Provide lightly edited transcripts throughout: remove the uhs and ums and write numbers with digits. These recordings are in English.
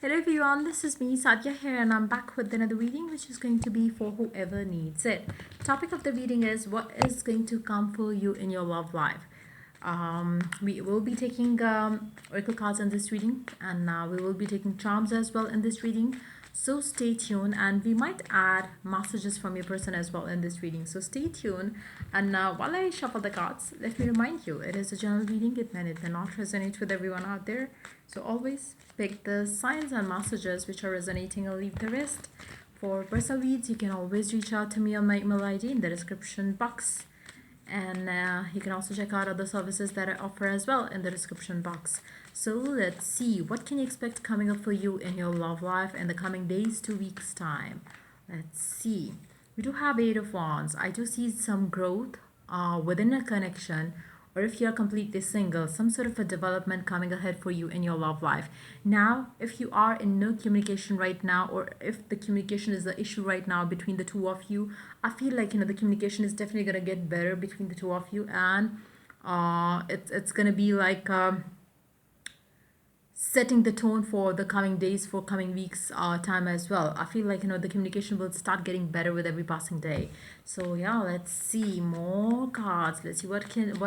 Hello everyone, this is me Satya here and I'm back with another reading which is going to be for whoever needs it. Topic of the reading is what is going to come for you in your love life. We will be taking oracle cards in this reading and we will be taking charms as well in this reading. So stay tuned and we might add messages from your person as well in this reading. So stay tuned and while I shuffle the cards, let me remind you it is a general reading. It may not resonate with everyone out there. So always pick the signs and messages which are resonating and leave the rest. For personal reads, you can always reach out to me on my email ID in the description box. And you can also check out other services that I offer as well in the description box. So let's see, what can you expect coming up for you in your love life in the coming days to weeks time? Let's see. We do have Eight of Wands. I do see some growth within a connection, or if you're completely single, some sort of a development coming ahead for you in your love life. Now, if you are in no communication right now, or if the communication is the issue right now between the two of you, I feel like the communication is definitely gonna get better between the two of you, and it's gonna be like setting the tone for the coming days, for coming weeks time as well. I feel like the communication will start getting better with every passing day. So yeah, let's see more cards. Let's see what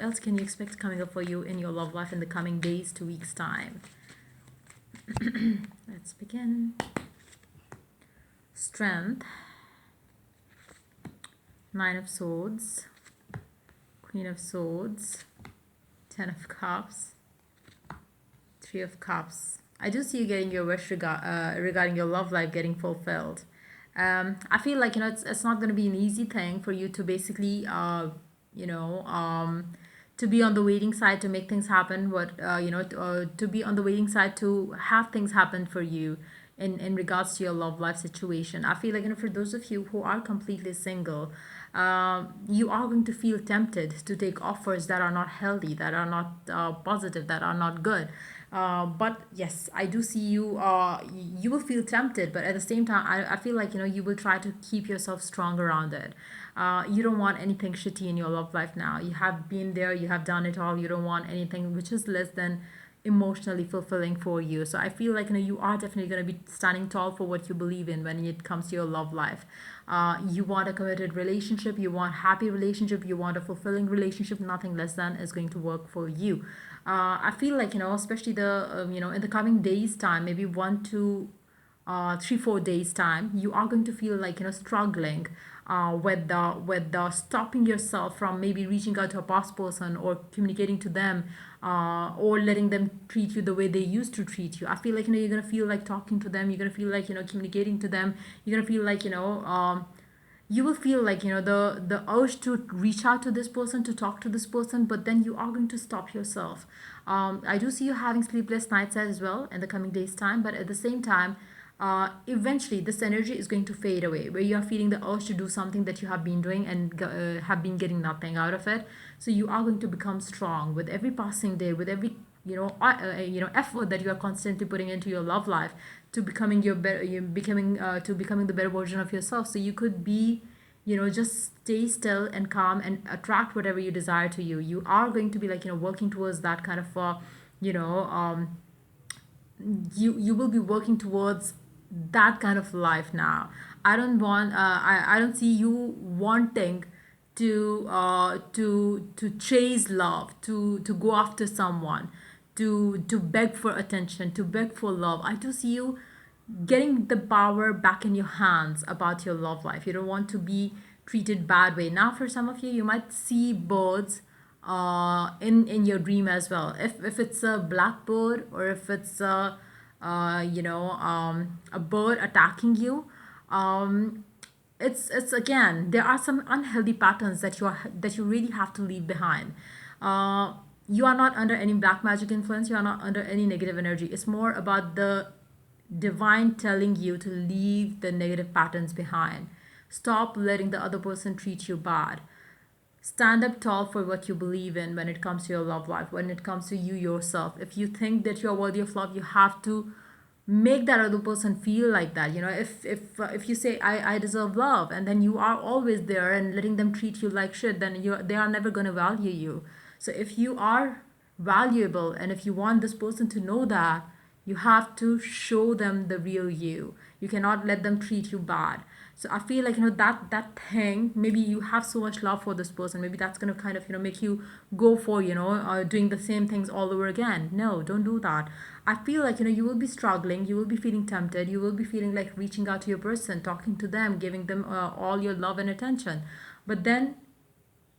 else can you expect coming up for you in your love life in the coming days to weeks time. Let's begin. Strength, Nine of Swords, Queen of Swords, Ten of Cups, Three of Cups. I do see you getting your wish regarding your love life getting fulfilled. I feel like it's not going to be an easy thing for you to basically you know to be on the waiting side to make things happen. To be on the waiting side to have things happen for you in regards to your love life situation. I feel like for those of you who are completely single, you are going to feel tempted to take offers that are not healthy, that are not positive, that are not good. But yes, I do see you. You will feel tempted, but at the same time, I feel like you will try to keep yourself strong around it. You don't want anything shitty in your love life now. You have been there, you have done it all. You don't want anything which is less than emotionally fulfilling for you. So I feel like you are definitely going to be standing tall for what you believe in when it comes to your love life. You want a committed relationship, you want happy relationship, you want a fulfilling relationship. Nothing less than is going to work for you. I feel like especially the in the coming days time, maybe 3-4 days time, you are going to feel like struggling with the stopping yourself from maybe reaching out to a past person or communicating to them, or letting them treat you the way they used to treat you. I feel like you're gonna feel like talking to them, you're gonna feel like communicating to them, you're gonna feel like you will feel like the urge to reach out to this person, to talk to this person, but then you are going to stop yourself. I do see you having sleepless nights as well in the coming days time, but at the same time, eventually this energy is going to fade away, where you are feeling the urge to do something that you have been doing and have been getting nothing out of it. So you are going to become strong with every passing day, with every effort that you are constantly putting into your love life, to becoming your better, you becoming to becoming the better version of yourself. So you could be, just stay still and calm and attract whatever you desire to you. You are going to be like working towards that kind of you know you will be working towards that kind of life now. I don't see you wanting to chase love, to go after someone, to beg for attention, to beg for love. I do see you getting the power back in your hands about your love life. You don't want to be treated bad way. Now for some of you, you might see birds in your dream as well. If it's a blackbird, or if it's a bird attacking you, it's again, there are some unhealthy patterns that you really have to leave behind. You are not under any black magic influence, you are not under any negative energy. It's more about the divine telling you to leave the negative patterns behind. Stop letting the other person treat you bad. Stand up tall for what you believe in when it comes to your love life, when it comes to you yourself. If you think that you're worthy of love, you have to make that other person feel like that. If you say I deserve love, and then you are always there and letting them treat you like shit, then they are never going to value you. So if you are valuable, and if you want this person to know that, You have to show them the real you. You cannot let them treat you bad. So I feel like, that thing, maybe you have so much love for this person, maybe that's going to kind of, make you go for, doing the same things all over again. No, don't do that. I feel like, you will be struggling, you will be feeling tempted, you will be feeling like reaching out to your person, talking to them, giving them all your love and attention. But then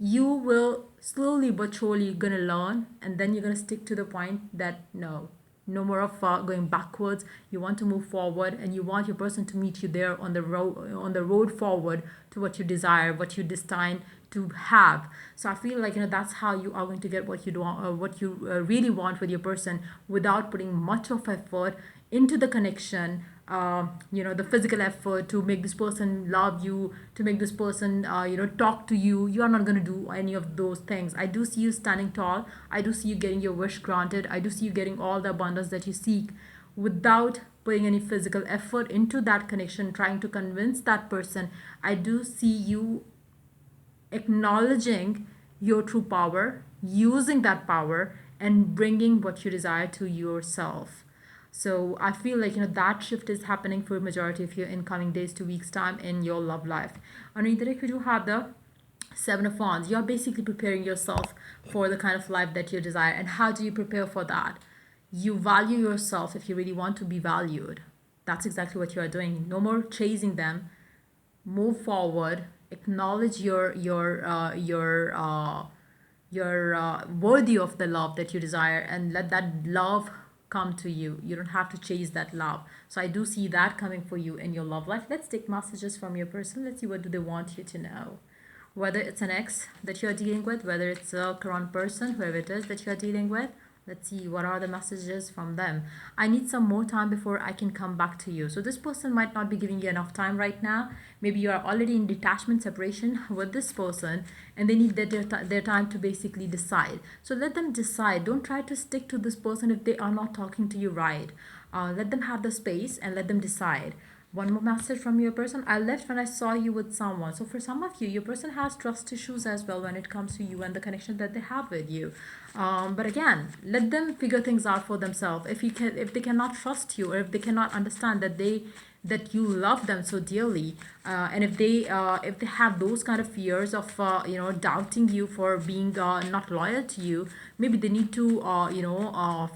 you will slowly but surely gonna learn, and then you're gonna stick to the point that no more of going backwards. You want to move forward, and you want your person to meet you there on the road forward to what you desire, what you destined to have. So I feel like, that's how you are going to get what you want, what you really want with your person, without putting much of effort into the connection. The physical effort to make this person love you, to make this person talk to you. You are not going to do any of those things. I do see you standing tall, I do see you getting your wish granted, I do see you getting all the abundance that you seek, without putting any physical effort into that connection, trying to convince that person. I do see you acknowledging your true power, using that power, and bringing what you desire to yourself. So I feel like, that shift is happening for a majority of you in coming days to weeks time in your love life. Underneath the deck, we do have the Seven of Wands. You're basically preparing yourself for the kind of life that you desire. And how do you prepare for that? You value yourself if you really want to be valued. That's exactly what you are doing. No more chasing them. Move forward. Acknowledge you're worthy of the love that you desire, and let that love come to you. You don't have to chase that love. So I do see that coming for you in your love life. Let's take messages from your person. Let's see, what do they want you to know. Whether it's an ex that you're dealing with, whether it's a current person, whoever it is that you're dealing with. Let's see, what are the messages from them. I need some more time before I can come back to you. So this person might not be giving you enough time right now. Maybe you are already in detachment separation with this person, and they need their time to basically decide. So let them decide. Don't try to stick to this person if they are not talking to you right. Let them have the space and let them decide. One more message from your person. I left when I saw you with someone. So for some of you, your person has trust issues as well when it comes to you and the connection that they have with you. But again, let them figure things out for themselves. If they cannot trust you, or if they cannot understand that you love them so dearly, and if they have those kind of fears of doubting you for being not loyal to you, maybe they need to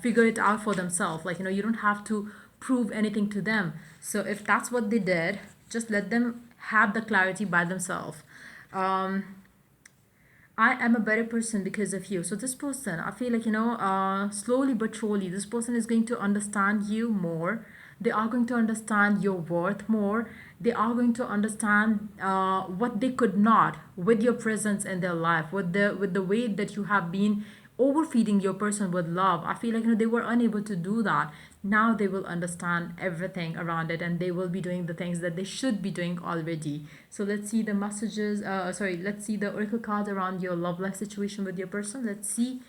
figure it out for themselves. Like, you don't have to prove anything to them. So if that's what they did, just let them have the clarity by themselves. I am a better person because of you. So this person, I feel like, slowly but surely, this person is going to understand you more. They are going to understand your worth more. They are going to understand what they could not with your presence in their life, with the way that you have been overfeeding your person with love. I feel like, they were unable to do that. Now they will understand everything around it, and they will be doing the things that they should be doing already. So let's see the messages, let's see the oracle cards around your love life situation with your person. Let's see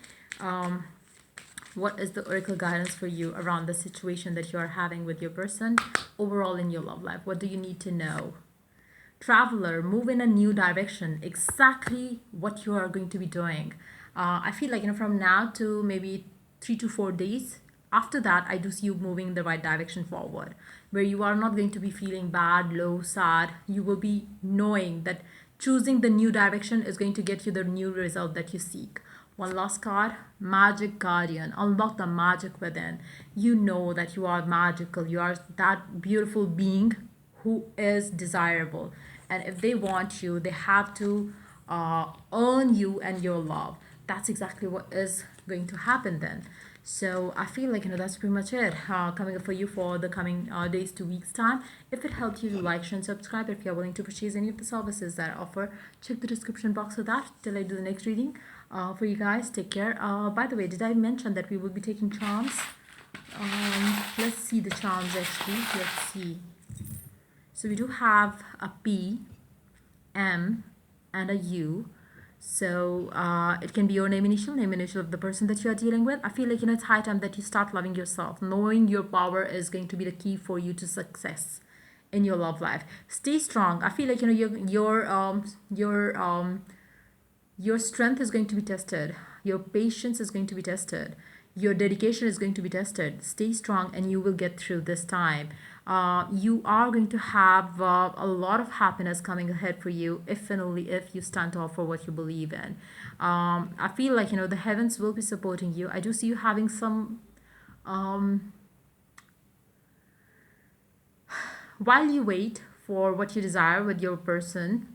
what is the oracle guidance for you around the situation that you are having with your person overall in your love life. What do you need to know? Traveler, move in a new direction. Exactly what you are going to be doing. I feel like, from now to maybe 3 to 4 days, after that, I do see you moving in the right direction forward, where you are not going to be feeling bad, low, sad. You will be knowing that choosing the new direction is going to get you the new result that you seek. One last card, Magic Guardian. Unlock the magic within. You know that you are magical. You are that beautiful being who is desirable. And if they want you, they have to earn you and your love. That's exactly what is going to happen then. So I feel like, that's pretty much it coming up for you for the coming days to weeks time. If it helped you, like, share, and subscribe. If you're willing to purchase any of the services that I offer, check the description box for that. Till I do the next reading for you guys. Take care. By the way, did I mention that we will be taking charms? Let's see the charms actually. Let's see. So we do have a P, M, and a U. So it can be your name initial of the person that you are dealing with. I feel like, it's high time that you start loving yourself. Knowing your power is going to be the key for you to success in your love life. Stay strong. I feel like, your strength is going to be tested. Your patience is going to be tested. your dedication is going to be tested. Stay strong and you will get through this time. You are going to have a lot of happiness coming ahead for you if and only if you stand tall for what you believe in. I feel like, the heavens will be supporting you. I do see you having some, while you wait for what you desire with your person,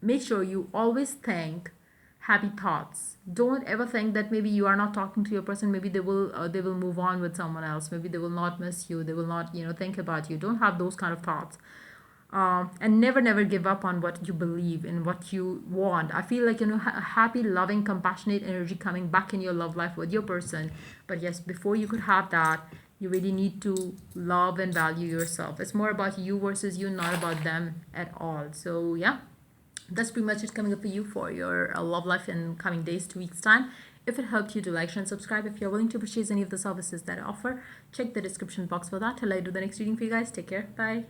make sure you always think happy thoughts. Don't ever think that maybe you are not talking to your person, maybe they will move on with someone else, maybe they will not miss you, they will not think about you. Don't have those kind of thoughts. And never give up on what you believe in, what you want. I feel like, happy, loving, compassionate energy coming back in your love life with your person. But yes, before you could have that, you really need to love and value yourself. It's more about you versus you, not about them at all. So yeah, that's pretty much it coming up for you for your love life in coming days, 2 weeks time. If it helped you, to like, share, and subscribe. If you're willing to purchase any of the services that I offer, check the description box for that. Till I do the next reading for you guys, take care. Bye.